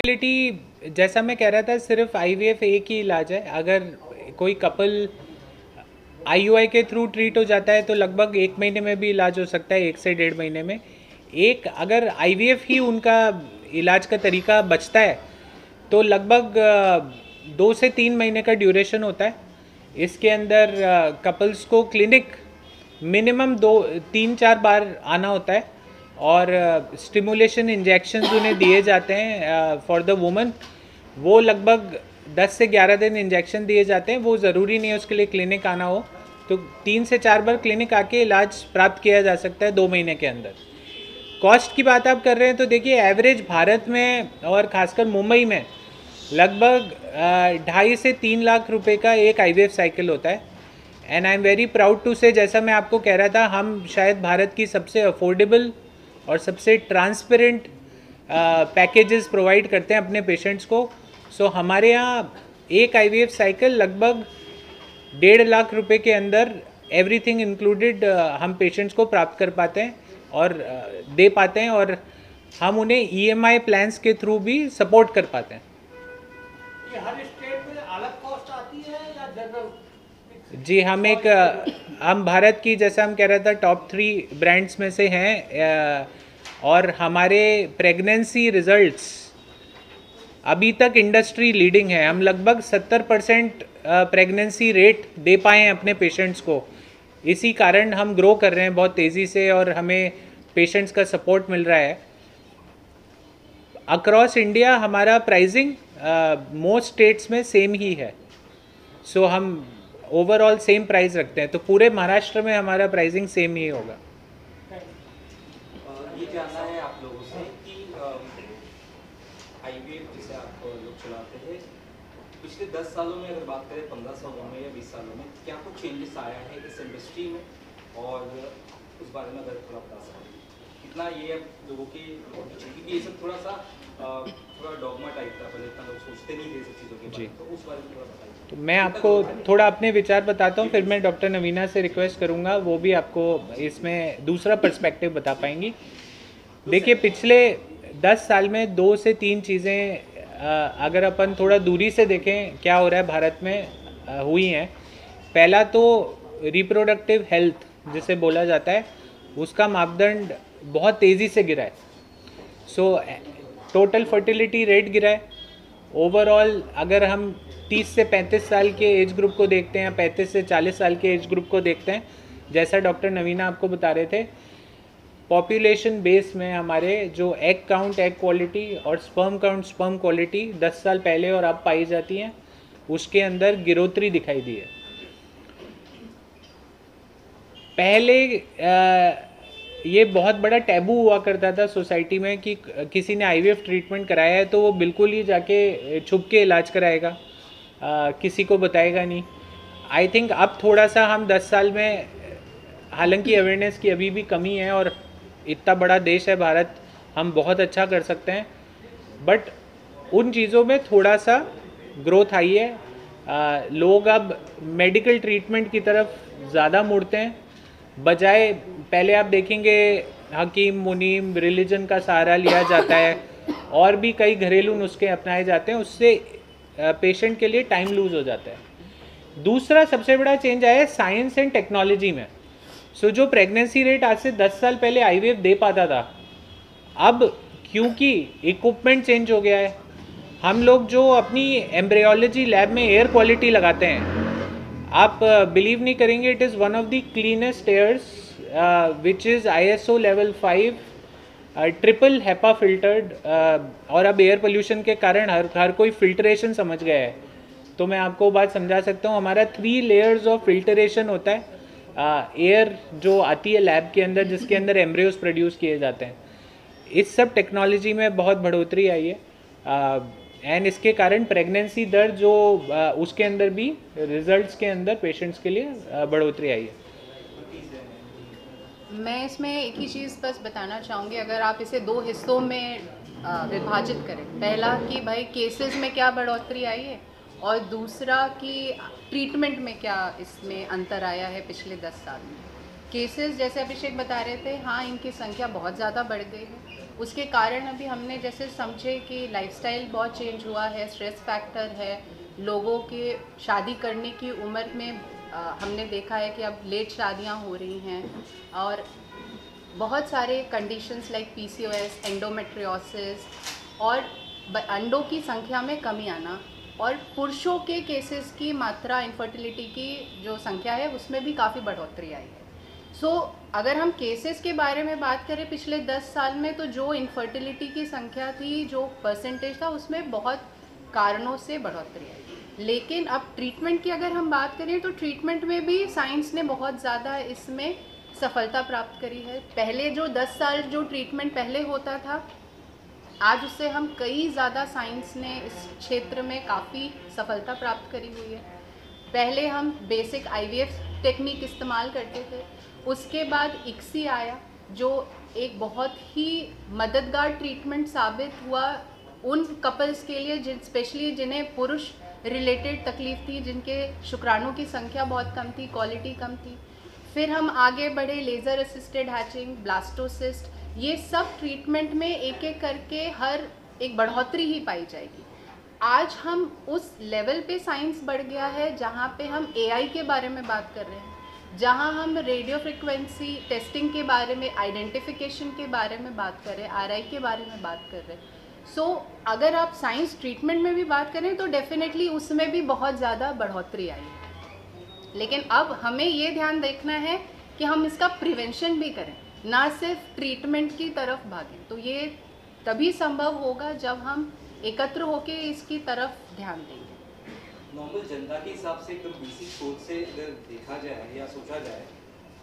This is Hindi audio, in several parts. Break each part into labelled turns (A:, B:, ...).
A: फर्टिलिटी जैसा मैं कह रहा था, सिर्फ आईवीएफ एक ही इलाज है। अगर कोई कपल आईयूआई के थ्रू ट्रीट हो जाता है तो लगभग 1 महीने में भी इलाज हो सकता है, 1 से 1.5 महीने में। अगर आईवीएफ ही उनका इलाज का तरीका बचता है तो लगभग 2 से 3 महीने का ड्यूरेशन होता है। इसके अंदर कपल्स को क्लिनिक मिनिमम 2-3-4 बार आना होता है और स्टिमुलेशन इंजेक्शंस उन्हें दिए जाते हैं फॉर द वुमन। वो लगभग 10 से 11 दिन इंजेक्शन दिए जाते हैं। वो ज़रूरी नहीं है उसके लिए क्लिनिक आना हो, तो 3 से 4 बार क्लिनिक आके इलाज प्राप्त किया जा सकता है 2 महीने के अंदर। कॉस्ट की बात आप कर रहे हैं तो देखिए, एवरेज भारत में और ख़ासकर मुंबई में लगभग 2.5 से 3 लाख रुपए का एक आईवीएफ साइकिल होता है। And I am very proud to say, जैसा मैं आपको कह रहा था, हम शायद भारत की सबसे अफोर्डेबल और सबसे ट्रांसपेरेंट पैकेजेस प्रोवाइड करते हैं अपने पेशेंट्स को। सो हमारे यहाँ एक आईवीएफ साइकिल लगभग 1.5 लाख रुपए के अंदर एवरीथिंग इंक्लूडेड हम पेशेंट्स को प्राप्त कर पाते हैं और दे पाते हैं, और हम उन्हें ईएमआई प्लान्स के थ्रू भी सपोर्ट कर पाते हैं।
B: ये हर स्टेट में अलग कॉस्ट आती है या जनरल?
A: जी, हम भारत की, जैसा हम कह रहे थे, टॉप 3 ब्रांड्स में से हैं और हमारे प्रेगनेंसी रिजल्ट्स अभी तक इंडस्ट्री लीडिंग है। हम लगभग 70% प्रेगनेंसी रेट दे पाए हैं अपने पेशेंट्स को। इसी कारण हम ग्रो कर रहे हैं बहुत तेज़ी से और हमें पेशेंट्स का सपोर्ट मिल रहा है। अक्रॉस इंडिया हमारा प्राइसिंग मोस्ट स्टेट्स में सेम ही है। सो हम ओवरऑल सेम प्राइस रखते हैं, तो पूरे महाराष्ट्र में हमारा प्राइसिंग सेम ही होगा।
C: ये जानना है आप लोगों से कि आईवीएफ जिसे आप लोग चलाते हैं, पिछले 10 सालों में अगर बात करें, 15 सालों में या 20 सालों में, क्या कुछ चेंजेस आया है इस इंडस्ट्री में, और उस बारे में अगर थोड़ा बता सकते, कितना ये लोगों की, क्योंकि ये सब थोड़ा डॉगमा टाइप का, पहले इतना लोग सोचते नहीं थे इस चीज़ों के बारे में, तो उस बारे में थोड़ा बताइए।
A: तो मैं आपको थोड़ा अपने विचार बताता हूँ, फिर मैं डॉक्टर नवीना से रिक्वेस्ट करूँगा, वो भी आपको इसमें दूसरा पर्सपेक्टिव बता पाएंगी। देखिए, पिछले 10 साल में 2 से 3 चीज़ें अगर अपन थोड़ा दूरी से देखें क्या हो रहा है भारत में, हुई हैं। पहला तो रिप्रोडक्टिव हेल्थ जिसे बोला जाता है, उसका मापदंड बहुत तेज़ी से गिरा है। सो टोटल फर्टिलिटी रेट गिरा है। ओवरऑल अगर हम 30 से 35 साल के एज ग्रुप को देखते हैं, 35 से 40 साल के एज ग्रुप को देखते हैं, जैसा डॉक्टर नवीना आपको बता रहे थे, पॉपुलेशन बेस में हमारे जो एग काउंट, एग क्वालिटी और स्पर्म काउंट, स्पर्म क्वालिटी 10 साल पहले और अब पाई जाती हैं, उसके अंदर गिरोतरी दिखाई दी है। पहले ये बहुत बड़ा टैबू हुआ करता था सोसाइटी में कि किसी ने आईवीएफ ट्रीटमेंट कराया है तो वो बिल्कुल ही जाके छुप के इलाज कराएगा, किसी को बताएगा नहीं। आई थिंक अब थोड़ा सा हम 10 साल में, हालांकि अवेयरनेस की अभी भी कमी है और इतना बड़ा देश है भारत, हम बहुत अच्छा कर सकते हैं, बट उन चीज़ों में थोड़ा सा ग्रोथ आई है। लोग अब मेडिकल ट्रीटमेंट की तरफ ज़्यादा मुड़ते हैं, बजाय पहले आप देखेंगे हकीम, मुनीम, रिलीजन का सहारा लिया जाता है और भी कई घरेलू नुस्खे अपनाए जाते हैं, उससे पेशेंट के लिए टाइम लूज हो जाता है। दूसरा सबसे बड़ा चेंज आया है साइंस एंड टेक्नोलॉजी में। सो जो प्रेगनेंसी रेट आज से 10 साल पहले आईवीएफ दे पाता था, अब क्योंकि इक्विपमेंट चेंज हो गया है, हम लोग जो अपनी एम्ब्रियोलॉजी लैब में एयर क्वालिटी लगाते हैं, आप बिलीव नहीं करेंगे, it is one of the cleanest airs which is ISO level 5 triple HEPA filtered. और अब एयर पोल्यूशन के कारण हर कोई फिल्ट्रेशन समझ गया है, तो मैं आपको बात समझा सकता हूँ। हमारा 3 लेयर्स ऑफ फिल्टरेशन होता है एयर जो आती है लैब के अंदर, जिसके अंदर एम्ब्रियोज प्रोड्यूस किए जाते हैं। इस सब टेक्नोलॉजी में बहुत बढ़ोतरी आई है एंड इसके कारण प्रेगनेंसी दर जो उसके अंदर भी रिजल्ट्स के अंदर पेशेंट्स के लिए बढ़ोतरी आई है।
D: मैं इसमें एक ही चीज़ बस बताना चाहूँगी, अगर आप इसे 2 हिस्सों में विभाजित करें, पहला कि भाई केसेस में क्या बढ़ोतरी आई है और दूसरा कि ट्रीटमेंट में क्या इसमें अंतर आया है पिछले 10 साल में। केसेस जैसे अभिषेक बता रहे थे, हाँ, इनकी संख्या बहुत ज़्यादा बढ़ गई है उसके कारण अभी हमने जैसे समझे कि लाइफस्टाइल बहुत चेंज हुआ है, स्ट्रेस फैक्टर है, लोगों के शादी करने की उम्र में हमने देखा है कि अब लेट शादियां हो रही हैं, और बहुत सारे कंडीशंस लाइक पीसीओएस, एंडोमेट्रियोसिस और अंडों की संख्या में कमी आना, और पुरुषों के केसेस की मात्रा इनफर्टिलिटी की जो संख्या है उसमें भी काफ़ी बढ़ोतरी आई है। अगर हम केसेस के बारे में बात करें पिछले 10 साल में, तो जो इनफर्टिलिटी की संख्या थी, जो परसेंटेज था, उसमें बहुत कारणों से बढ़ोतरी आई। लेकिन अब ट्रीटमेंट की अगर हम बात करें तो ट्रीटमेंट में भी साइंस ने बहुत ज़्यादा इसमें सफलता प्राप्त करी है। पहले जो 10 साल जो ट्रीटमेंट पहले होता था, आज उससे हम कई ज़्यादा साइंस ने इस क्षेत्र में काफ़ी सफलता प्राप्त करी हुई है। पहले हम बेसिक आईवीएफ टेक्निक इस्तेमाल करते थे, उसके बाद इक्सी आया जो एक बहुत ही मददगार ट्रीटमेंट साबित हुआ उन कपल्स के लिए स्पेशली जिन्हें पुरुष रिलेटेड तकलीफ थी, जिनके शुक्राणु की संख्या बहुत कम थी, क्वालिटी कम थी। फिर हम आगे बढ़े, लेज़र असिस्टेड हैचिंग, ब्लास्टोसिस्ट, ये सब ट्रीटमेंट में एक एक करके हर एक बढ़ोतरी ही पाई जाएगी। आज हम उस लेवल पे साइंस बढ़ गया है जहाँ पे हम एआई के बारे में बात कर रहे हैं, जहाँ हम रेडियो फ्रिक्वेंसी टेस्टिंग के बारे में, आइडेंटिफिकेशन के बारे में बात कर रहे हैं, आरआई के बारे में बात कर रहे हैं। अगर आप साइंस ट्रीटमेंट में भी बात करें तो डेफिनेटली उसमें भी बहुत ज़्यादा बढ़ोतरी आई है। लेकिन अब हमें ये ध्यान देखना है कि हम इसका प्रिवेंशन भी करें, ना सिर्फ ट्रीटमेंट की तरफ भागें। तो ये तभी संभव होगा जब हम एकत्र होकर इसकी तरफ ध्यान देंगे।
C: नॉर्मल जनता के हिसाब से एकदम बेसिक सोच से अगर देखा जाए या सोचा जाए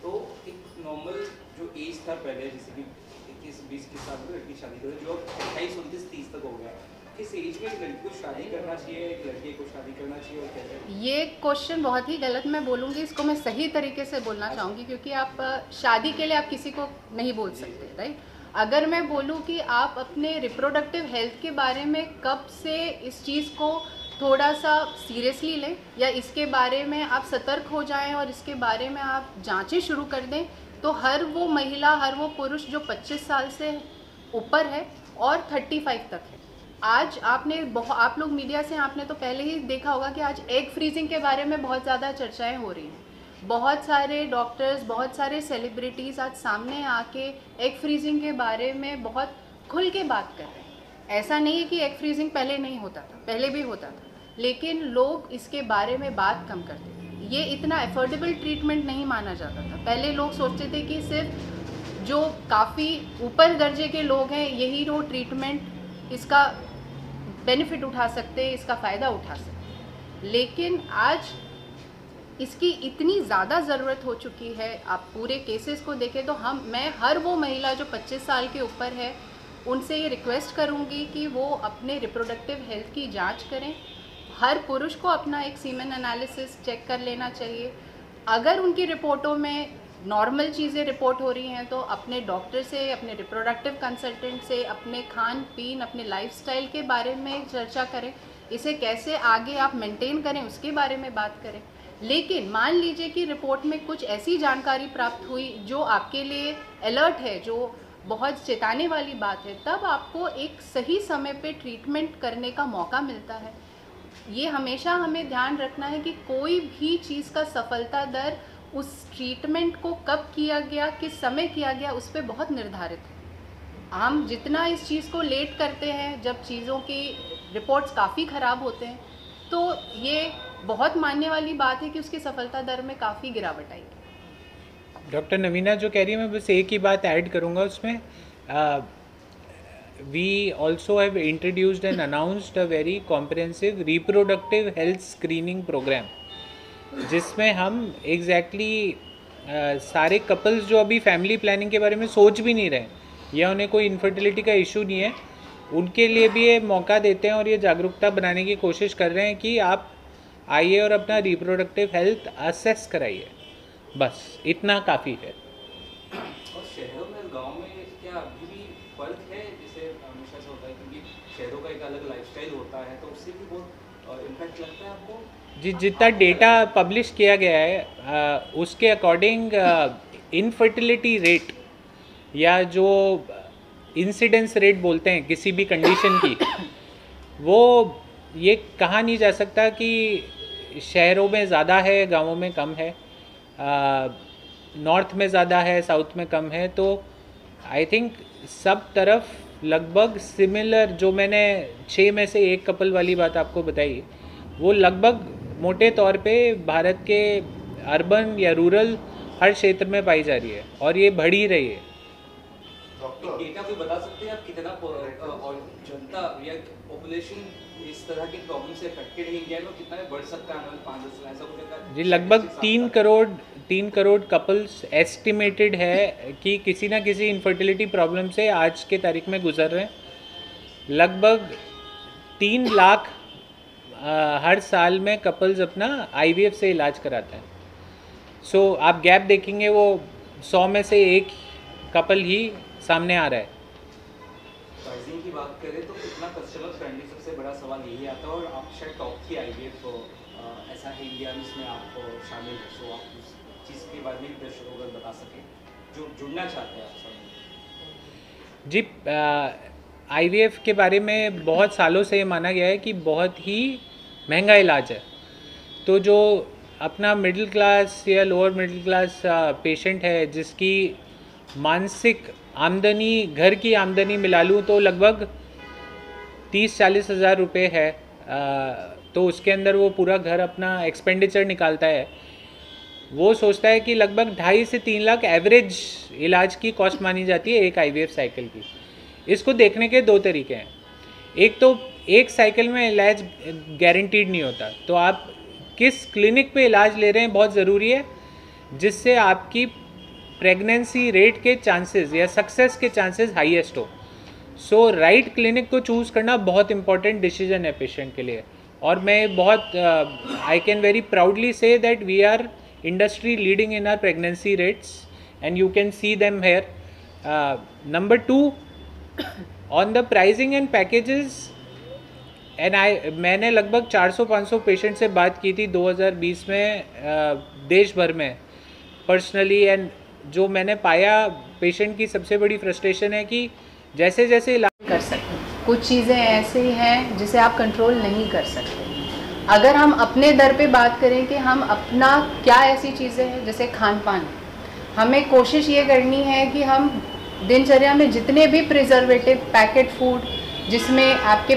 C: तो एक नॉर्मल जो एज था पहले, जैसे कि 21-20 के साल में लड़की शादी करें, जो 28-29-30 तक हो गया, किस एज में एक लड़की को शादी करना चाहिए, एक लड़के को शादी करना चाहिए, और कैसे?
D: ये क्वेश्चन बहुत ही गलत मैं बोलूँगी, इसको मैं सही तरीके से बोलना चाहूँगी, क्योंकि आप शादी के लिए आप किसी को नहीं बोल सकते, राइट। अगर मैं बोलूँ कि आप अपने रिप्रोडक्टिव हेल्थ के बारे में कब से इस चीज़ को थोड़ा सा सीरियसली लें, या इसके बारे में आप सतर्क हो जाएं और इसके बारे में आप जांचें शुरू कर दें, तो हर वो महिला, हर वो पुरुष जो 25 साल से ऊपर है और 35 तक है। आज आप लोग मीडिया से आपने तो पहले ही देखा होगा कि आज एग फ्रीजिंग के बारे में बहुत ज़्यादा चर्चाएं हो रही हैं। बहुत सारे डॉक्टर्स, बहुत सारे सेलिब्रिटीज़ आज सामने आके एग फ्रीजिंग के बारे में बहुत खुल के बात कर रहे हैं। ऐसा नहीं है कि एग फ्रीजिंग पहले नहीं होता था, पहले भी होता था, लेकिन लोग इसके बारे में बात कम करते थे। ये इतना एफोर्डेबल ट्रीटमेंट नहीं माना जाता था। पहले लोग सोचते थे कि सिर्फ जो काफ़ी ऊपर दर्जे के लोग हैं यही वो ट्रीटमेंट, इसका बेनिफिट उठा सकते हैं, इसका फ़ायदा उठा सकते हैं। लेकिन आज इसकी इतनी ज़्यादा ज़रूरत हो चुकी है। आप पूरे केसेस को देखें तो मैं हर वो महिला जो 25 साल के ऊपर है उनसे ये रिक्वेस्ट करूँगी कि वो अपने रिप्रोडक्टिव हेल्थ की जांच करें। हर पुरुष को अपना एक सीमेन एनालिसिस चेक कर लेना चाहिए। अगर उनकी रिपोर्टों में नॉर्मल चीज़ें रिपोर्ट हो रही हैं तो अपने डॉक्टर से, अपने रिप्रोडक्टिव कंसल्टेंट से अपने खान पीन, अपने लाइफस्टाइल के बारे में चर्चा करें। इसे कैसे आगे आप मेंटेन करें उसके बारे में बात करें। लेकिन मान लीजिए कि रिपोर्ट में कुछ ऐसी जानकारी प्राप्त हुई जो आपके लिए अलर्ट है, जो बहुत चेताने वाली बात है, तब आपको एक सही समय पे ट्रीटमेंट करने का मौका मिलता है। ये हमेशा हमें ध्यान रखना है कि कोई भी चीज़ का सफलता दर उस ट्रीटमेंट को कब किया गया, किस समय किया गया, उस पर बहुत निर्धारित है। हम जितना इस चीज़ को लेट करते हैं, जब चीज़ों की रिपोर्ट्स काफ़ी ख़राब होते हैं, तो ये बहुत मानने वाली बात है कि उसकी सफलता दर में काफ़ी गिरावट आएगी।
A: डॉक्टर नवीना जो कह रही है, मैं बस एक ही बात ऐड करूँगा उसमें। we also have introduced and announced a very comprehensive reproductive health screening program, जिसमें हम सारे कपल्स जो अभी फैमिली प्लानिंग के बारे में सोच भी नहीं रहे या उन्हें कोई इनफर्टिलिटी का इशू नहीं है, उनके लिए भी ये मौका देते हैं और ये जागरूकता बनाने की कोशिश कर रहे हैं कि आप आइए और अपना रिप्रोडक्टिव हेल्थ असेस कराइए। बस इतना काफ़ी है।
C: और शहरों में, गांव में क्या अभी भी फर्क है? जैसे हमेशा से होता है, क्योंकि शहरों का एक अलग लाइफस्टाइल होता है, तो उससे भी बहुत इम्पैक्ट लगता है आपको?
A: जी, जितना डेटा पब्लिश किया गया है उसके अकॉर्डिंग इनफर्टिलिटी रेट या जो इंसिडेंस रेट बोलते हैं किसी भी कंडीशन की, वो ये कहा नहीं जा सकता कि शहरों में ज़्यादा है, गांवों में कम है, नॉर्थ में ज़्यादा है, साउथ में कम है। तो आई थिंक सब तरफ लगभग सिमिलर, जो मैंने 6 में से 1 कपल वाली बात आपको बताई, वो लगभग मोटे तौर पे भारत के अर्बन या रूरल हर क्षेत्र में पाई जा रही है और ये बढ़ ही रही है।
C: डेटा कोई बता सकते हैं आप कितना और जनता या पॉपुलेशन इस तरह के प्रॉब्लम से अफेक्टेड है इंडिया में, कितना बढ़ सकता है 5-10 साल ऐसा कुछ?
A: जी लगभग 3 करोड़ कपल्स एस्टिमेटेड है कि किसी ना किसी इनफर्टिलिटी प्रॉब्लम से आज के तारीख में गुजर रहे हैं। लगभग 3 लाख हर साल में कपल्स अपना IVF से इलाज कराते हैं। सो आप गैप देखेंगे वो 100 में से 1 कपल ही सामने आ रहा है।
C: प्राइसिंग की बात करें तो कितना कस्टमर फ्रेंडली, सबसे बड़ा सवाल यही आता है। और आप शायद टॉप की IVF ऐसा है इंडिया में जिसमें आप शामिल है, सो आप उस चीज़ के बारे में दर्शकों को बता सकें जो जुड़ना चाहते हैं आपसे।
A: जी IVF के बारे में बहुत सालों से ये माना गया है कि बहुत ही महंगा इलाज है। तो जो अपना मिडिल क्लास या लोअर मिडिल क्लास पेशेंट है जिसकी मानसिक आमदनी, घर की आमदनी मिला लूँ तो लगभग 30-40 हज़ार रुपये है, तो उसके अंदर वो पूरा घर अपना एक्सपेंडिचर निकालता है। वो सोचता है कि लगभग 2.5 से 3 लाख एवरेज इलाज की कॉस्ट मानी जाती है एक IVF साइकिल की। इसको देखने के 2 तरीके हैं। एक तो एक साइकिल में इलाज गारंटीड नहीं होता, तो आप किस क्लिनिक पे इलाज ले रहे हैं बहुत ज़रूरी है, जिससे आपकी प्रेगनेंसी रेट के चांसेस या सक्सेस के चांसेस हाईएस्ट हो। सो राइट क्लिनिक को चूज़ करना बहुत इंपॉर्टेंट डिसीजन है पेशेंट के लिए। और मैं बहुत I can very proudly say that we are industry leading in our pregnancy rates and you can see them here. Number 2, on the pricing and packages, and मैंने लगभग 400-500 पेशेंट से बात की थी 2020 में देश भर में पर्सनली। एंड जो मैंने पाया, पेशेंट की सबसे बड़ी फ्रस्ट्रेशन है कि जैसे जैसे इलाज
D: कर सकते हैं, कुछ चीज़ें ऐसी हैं जिसे आप कंट्रोल नहीं कर सकते। अगर हम अपने दर पे बात करें कि हम अपना क्या ऐसी चीज़ें हैं, जैसे खान पान, हमें कोशिश ये करनी है कि हम दिनचर्या में जितने भी प्रिजर्वेटिव पैकेट फूड जिसमें आपके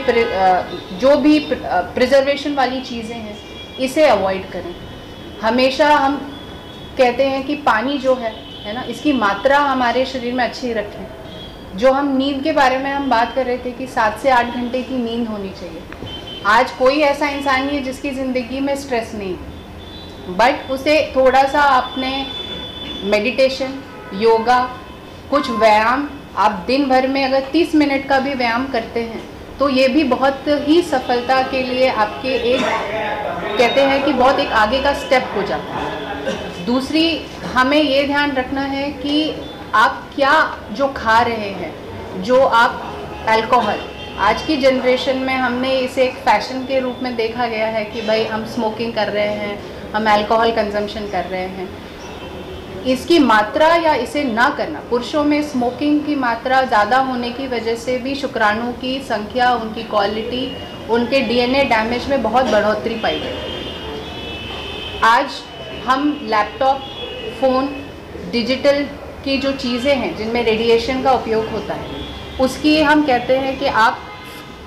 D: जो भी प्रिजर्वेशन वाली चीज़ें हैं, इसे अवॉइड करें। हमेशा हम कहते हैं कि पानी जो है ना, इसकी मात्रा हमारे शरीर में अच्छी रखें। जो हम नींद के बारे में हम बात कर रहे थे कि 7 से 8 घंटे की नींद होनी चाहिए। आज कोई ऐसा इंसान नहीं है जिसकी ज़िंदगी में स्ट्रेस नहीं है, बट उसे थोड़ा सा अपने मेडिटेशन, योगा, कुछ व्यायाम, आप दिन भर में अगर 30 मिनट का भी व्यायाम करते हैं तो ये भी बहुत ही सफलता के लिए आपके एक कहते हैं कि बहुत एक आगे का स्टेप हो जाता है। दूसरी, हमें ये ध्यान रखना है कि आप क्या जो खा रहे हैं, जो आप अल्कोहल, आज की जनरेशन में हमने इसे एक फैशन के रूप में देखा गया है कि भाई हम स्मोकिंग कर रहे हैं, हम अल्कोहल कंजम्पशन कर रहे हैं। इसकी मात्रा या इसे ना करना, पुरुषों में स्मोकिंग की मात्रा ज़्यादा होने की वजह से भी शुक्राणु की संख्या, उनकी क्वालिटी, उनके DNA डैमेज में बहुत बढ़ोतरी पाई गई। आज हम लैपटॉप, फ़ोन, डिजिटल की जो चीज़ें हैं जिनमें रेडिएशन का उपयोग होता है, उसकी हम कहते हैं कि आप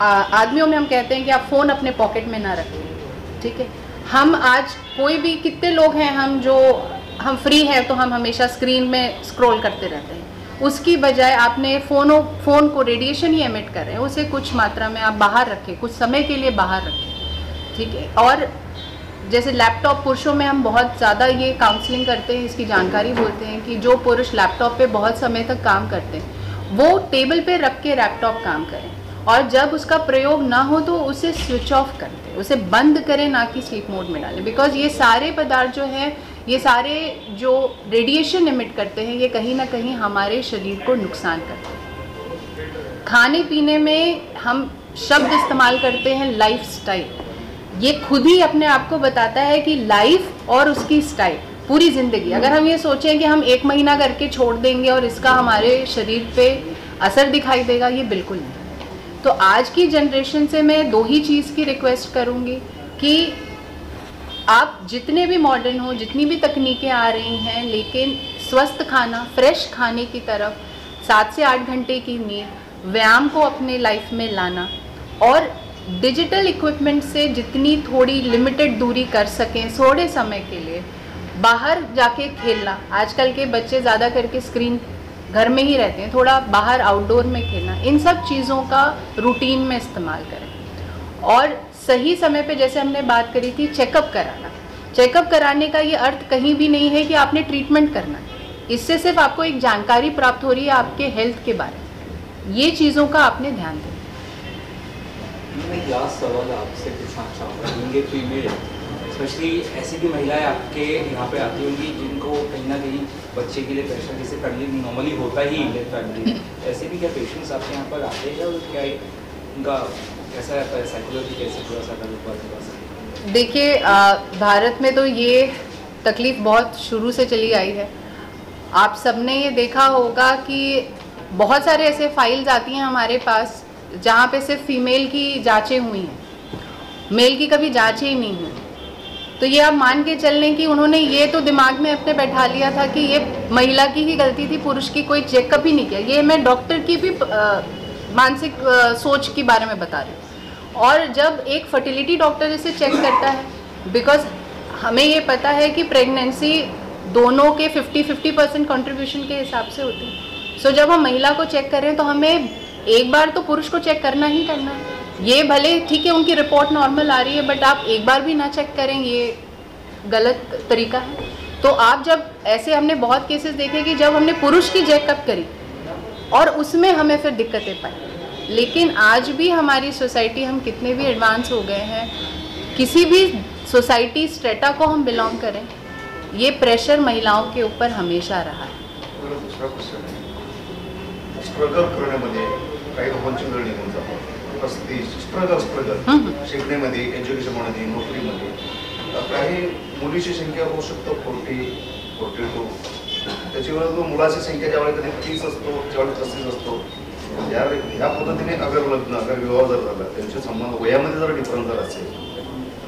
D: आदमियों में हम कहते हैं कि आप फ़ोन अपने पॉकेट में ना रखें, ठीक है। हम आज कोई भी, कितने लोग हैं हम फ्री हैं तो हम हमेशा स्क्रीन में स्क्रॉल करते रहते हैं। उसकी बजाय आपने फ़ोन को रेडिएशन ही एमिट कर रहे हैं, उसे कुछ मात्रा में आप बाहर रखें, कुछ समय के लिए बाहर रखें, ठीक है। और जैसे लैपटॉप, पुरुषों में हम बहुत ज़्यादा ये काउंसलिंग करते हैं, इसकी जानकारी बोलते हैं कि जो पुरुष लैपटॉप पे बहुत समय तक काम करते हैं वो टेबल पे रख के लैपटॉप काम करें, और जब उसका प्रयोग ना हो तो उसे स्विच ऑफ कर दें, उसे बंद करें, ना कि स्लीप मोड में डालें। बिकॉज ये सारे पदार्थ जो हैं, ये सारे जो रेडिएशन एमिट करते हैं, ये कहीं ना कहीं हमारे शरीर को नुकसान करते हैं। खाने पीने में हम शब्द इस्तेमाल करते हैं लाइफस्टाइल, ये खुद ही अपने आप को बताता है कि लाइफ और उसकी स्टाइल, पूरी ज़िंदगी। अगर हम ये सोचें कि हम 1 महीना करके छोड़ देंगे और इसका हमारे शरीर पे असर दिखाई देगा, ये बिल्कुल नहीं। तो आज की जनरेशन से मैं दो ही चीज़ की रिक्वेस्ट करूँगी कि आप जितने भी मॉडर्न हो, जितनी भी तकनीकें आ रही हैं, लेकिन स्वस्थ खाना, फ्रेश खाने की तरफ, 7 से 8 घंटे की नींद, व्यायाम को अपने लाइफ में लाना और डिजिटल इक्विपमेंट से जितनी थोड़ी लिमिटेड दूरी कर सकें थोड़े समय के लिए, बाहर जाके खेलना। आजकल के बच्चे ज़्यादा करके स्क्रीन घर में ही रहते हैं, थोड़ा बाहर आउटडोर में खेलना, इन सब चीज़ों का रूटीन में इस्तेमाल करें। और सही समय पे, जैसे हमने बात करी थी, चेकअप कराना। चेकअप कराने का ये अर्थ कहीं भी नहीं है कि आपने ट्रीटमेंट करना है, इससे सिर्फ आपको एक जानकारी प्राप्त हो रही है आपके हेल्थ के बारे में। ये चीज़ों का आपने ध्यान देना।
C: मैं लास्ट सवाल आपसे पूछना चाहूँगा, यंग फीमेल स्पेशली ऐसी भी महिलाएं आपके यहाँ पे आती होंगी जिनको कहीं ना कहीं बच्चे के लिए प्रेशर जैसे फैमिली नॉर्मली होता ही इंडियन फैमिली, ऐसे भी क्या पेशेंट्स आपके यहाँ पर आते हैं और क्या उनका कैसा रहता है साइकोलॉजी, कैसे थोड़ा सा बता सकते?
D: देखिए, भारत में तो ये तकलीफ़ बहुत शुरू से चली आई है। आप सबने ये देखा होगा कि बहुत सारे ऐसे फाइल्स आती हैं हमारे पास जहाँ पे सिर्फ फीमेल की जांचें हुई हैं, मेल की कभी जांचें ही नहीं हुई। तो ये आप मान के चल लें कि उन्होंने ये तो दिमाग में अपने बैठा लिया था कि ये महिला की ही गलती थी, पुरुष की कोई चेकअप ही नहीं किया। ये मैं डॉक्टर की भी मानसिक सोच के बारे में बता रही हूँ। और जब एक फर्टिलिटी डॉक्टर इसे चेक करता है, बिकॉज हमें ये पता है कि प्रेगनेंसी दोनों के 50-50% कंट्रीब्यूशन के हिसाब से होती है। सो जब हम महिला को चेक कर रहे हैं तो हमें एक बार तो पुरुष को चेक करना ही करना है। ये भले ठीक है उनकी रिपोर्ट नॉर्मल आ रही है, बट आप एक बार भी ना चेक करें, ये गलत तरीका है। तो आप जब ऐसे, हमने बहुत केसेस देखे कि जब हमने पुरुष की चेकअप करी और उसमें हमें फिर दिक्कतें पाई। लेकिन आज भी हमारी सोसाइटी, हम कितने भी एडवांस हो गए हैं, किसी भी सोसाइटी स्ट्रेटा को हम बिलोंग करें, ये प्रेशर महिलाओं के ऊपर हमेशा रहा है।
E: दुसरा क्वेश्चन आहे, स्ट्रगल करण्यामध्ये काही लोकांची वेळ निघून जातो, स्ट्रगल शिकण्यामध्ये, एज्युकेशनमध्ये, नोकरीमध्ये काही मुलीची संख्या होऊ शकतो 40-42, त्याची वेळ मुलाची संख्या ज्यावेळी कधी 30 असतो, ज्यावेळी 35 असतो, ह्या पद्धतीने अगर विवाह जर झाला, त्यांचे संबंध वयामध्ये जर डिफरन्स जर असेल,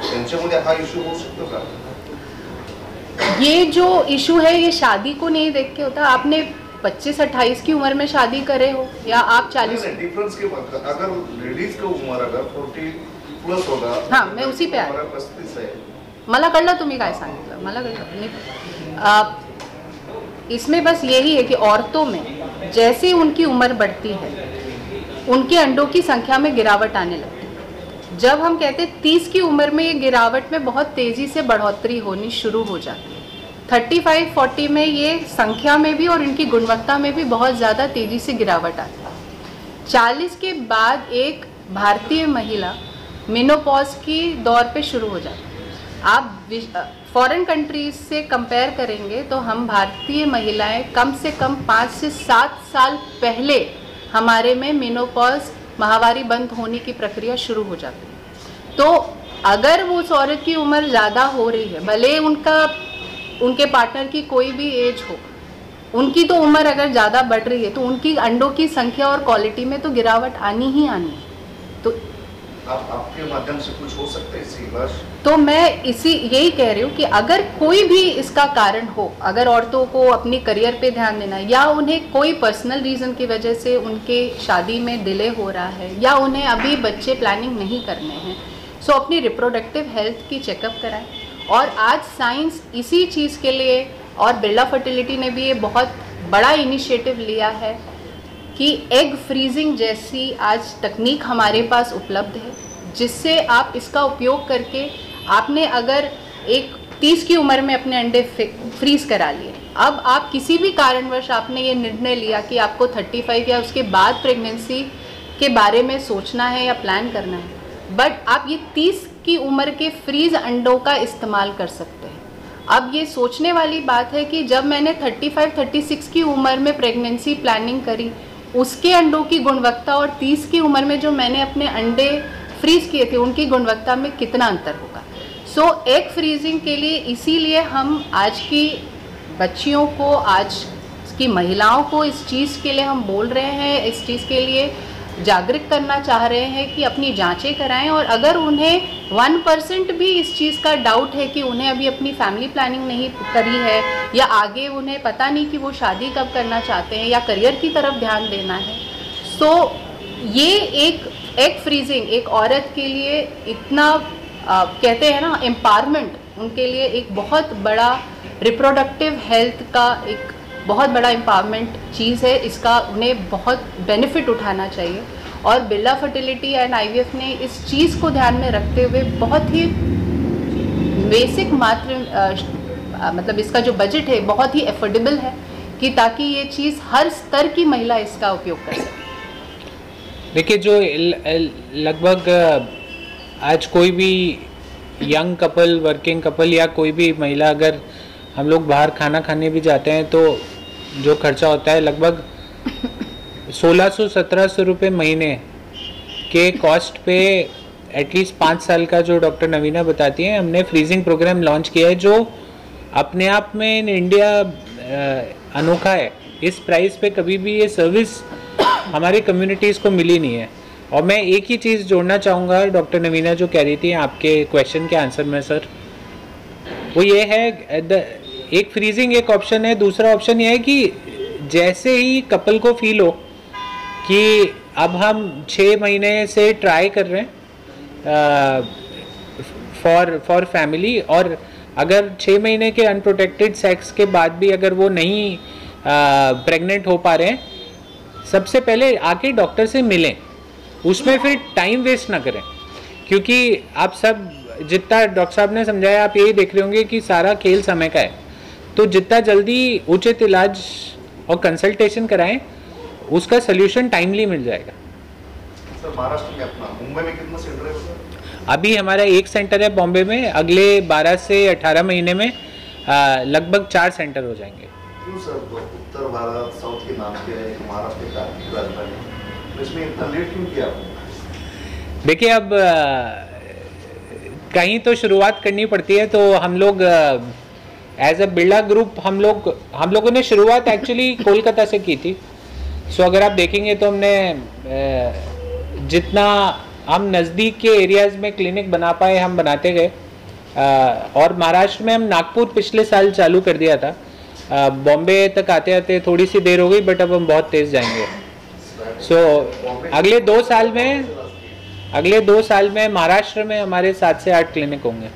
E: त्यांच्यामध्ये हा इश्यू होऊ शकतो का?
D: ये जो इशू है ये शादी को नहीं देख के होता। आपने 25-28 की उम्र में शादी करे हो या आप 40,
E: डिफरेंस के अगर लेडीज का उम्र अगर 40 प्लस होगा,
D: हाँ, मैं उसी पे आ,
E: 35 आहे,
D: मला कळलं तुम्ही काय सांगितलं, मला कळलं। इसमें बस यही है कि औरतों में जैसे उनकी उम्र बढ़ती है, उनके अंडों की संख्या में गिरावट आने लगती है। जब हम कहते हैं 30 की उम्र में, ये गिरावट में बहुत तेज़ी से बढ़ोतरी होनी शुरू हो जाती है। 35-40 में ये संख्या में भी और इनकी गुणवत्ता में भी बहुत ज़्यादा तेज़ी से गिरावट आती है। 40 के बाद एक भारतीय महिला मेनोपॉज की दौर पे शुरू हो जाती है। आप फॉरेन कंट्रीज से कंपेयर करेंगे तो हम भारतीय महिलाएं कम से कम 5 से 7 साल पहले हमारे में मेनोपॉज, माहवारी बंद होने की प्रक्रिया शुरू हो जाती है। तो अगर वो उस औरत की उम्र ज़्यादा हो रही है, भले उनके पार्टनर की कोई भी एज हो, उनकी तो उम्र अगर ज़्यादा बढ़ रही है तो उनकी अंडों की संख्या और क्वालिटी में तो गिरावट आनी ही आनी है। तो
E: आपके माध्यम से कुछ हो सकता है इसी बात?
D: तो मैं यही कह रही हूँ कि अगर कोई भी इसका कारण हो, अगर औरतों को अपनी करियर पे ध्यान देना, या उन्हें कोई पर्सनल रीज़न की वजह से उनके शादी में डिले हो रहा है, या उन्हें अभी बच्चे प्लानिंग नहीं करने हैं, सो अपनी रिप्रोडक्टिव हेल्थ की चेकअप कराएं। और आज साइंस इसी चीज़ के लिए, और बिरला फर्टिलिटी ने भी ये बहुत बड़ा इनिशिएटिव लिया है कि एग फ्रीजिंग जैसी आज तकनीक हमारे पास उपलब्ध है, जिससे आप इसका उपयोग करके, आपने अगर एक 30 की उम्र में अपने अंडे फ्रीज करा लिए, अब आप किसी भी कारणवश आपने ये निर्णय लिया कि आपको 35 या उसके बाद प्रेगनेंसी के बारे में सोचना है या प्लान करना है, बट आप ये 30 की उम्र के फ्रीज अंडों का इस्तेमाल कर सकते हैं। अब ये सोचने वाली बात है कि जब मैंने 35-36 की उम्र में प्रेगनेंसी प्लानिंग करी, उसके अंडों की गुणवत्ता और 30 की उम्र में जो मैंने अपने अंडे फ्रीज किए थे उनकी गुणवत्ता में कितना अंतर होगा। सो एग फ्रीजिंग के लिए इसीलिए हम आज की बच्चियों को आज कि महिलाओं को इस चीज़ के लिए हम बोल रहे हैं, इस चीज़ के लिए जागरूक करना चाह रहे हैं कि अपनी जांचें कराएं। और अगर उन्हें 1% भी इस चीज़ का डाउट है कि उन्हें अभी अपनी फैमिली प्लानिंग नहीं करी है, या आगे उन्हें पता नहीं कि वो शादी कब करना चाहते हैं या करियर की तरफ ध्यान देना है, तो ये एक एग फ्रीजिंग एक औरत के लिए इतना कहते हैं ना एम्पावरमेंट, उनके लिए एक बहुत बड़ा रिप्रोडक्टिव हेल्थ का एक बहुत बड़ा एम्पावरमेंट चीज़ है। इसका उन्हें बहुत बेनिफिट उठाना चाहिए। और बिरला फर्टिलिटी एंड IVF ने इस चीज़ को ध्यान में रखते हुए बहुत ही बेसिक मतलब इसका जो बजट है बहुत ही एफोर्डेबल है कि ताकि ये चीज़ हर स्तर की महिला इसका उपयोग कर सके।
A: देखिए, जो लगभग आज कोई भी यंग कपल, वर्किंग कपल या कोई भी महिला, अगर हम लोग बाहर खाना खाने भी जाते हैं तो जो खर्चा होता है लगभग 1600-1700 रुपये महीने के कॉस्ट पे एटलीस्ट 5 साल का, जो डॉक्टर नवीना बताती हैं, हमने फ्रीजिंग प्रोग्राम लॉन्च किया है जो अपने आप में इन इंडिया अनोखा है। इस प्राइस पे कभी भी ये सर्विस हमारी कम्युनिटीज़ को मिली नहीं है। और मैं एक ही चीज़ जोड़ना चाहूँगा डॉक्टर नवीना जो कह रही थी आपके क्वेश्चन के आंसर में सर, वो ये है एक फ्रीजिंग एक ऑप्शन है, दूसरा ऑप्शन ये है कि जैसे ही कपल को फील हो कि अब हम 6 महीने से ट्राई कर रहे हैं फॉर फैमिली, और अगर 6 महीने के अनप्रोटेक्टेड सेक्स के बाद भी अगर वो नहीं प्रेग्नेंट हो पा रहे हैं, सबसे पहले आके डॉक्टर से मिलें, उसमें फिर टाइम वेस्ट ना करें। क्योंकि आप सब जितना डॉक्टर साहब ने समझाया, आप यही देख रहे होंगे कि सारा खेल समय का है। तो जितना जल्दी उचित इलाज और कंसल्टेशन कराएं, उसका सल्यूशन टाइमली मिल जाएगा।
E: सर, महाराष्ट्र में अपना मुंबई में कितना सेंटर है सर?
A: अभी हमारा एक सेंटर है बॉम्बे में, अगले 12 से 18 महीने में लगभग 4 सेंटर हो जाएंगे।
E: क्यों सर, उत्तर भारत साउथ के नाम के महाराष्ट्र का राजधानी, तो इसमें इतना लेट क्यों किया आपने?
A: देखिए, अब कहीं तो शुरुआत करनी पड़ती है, तो हम लोग एज अ बिरला ग्रुप हम लोगों ने शुरुआत एक्चुअली कोलकाता से की थी। सो अगर आप देखेंगे तो हमने जितना हम नज़दीक के एरियाज़ में क्लिनिक बना पाए हम बनाते गए। और महाराष्ट्र में हम नागपुर पिछले साल चालू कर दिया था। बॉम्बे तक आते आते थोड़ी सी देर हो गई, बट अब हम बहुत तेज़ जाएंगे। सो अगले 2 साल में महाराष्ट्र में हमारे 7 से 8 क्लिनिक होंगे।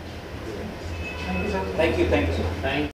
C: Thank you sir.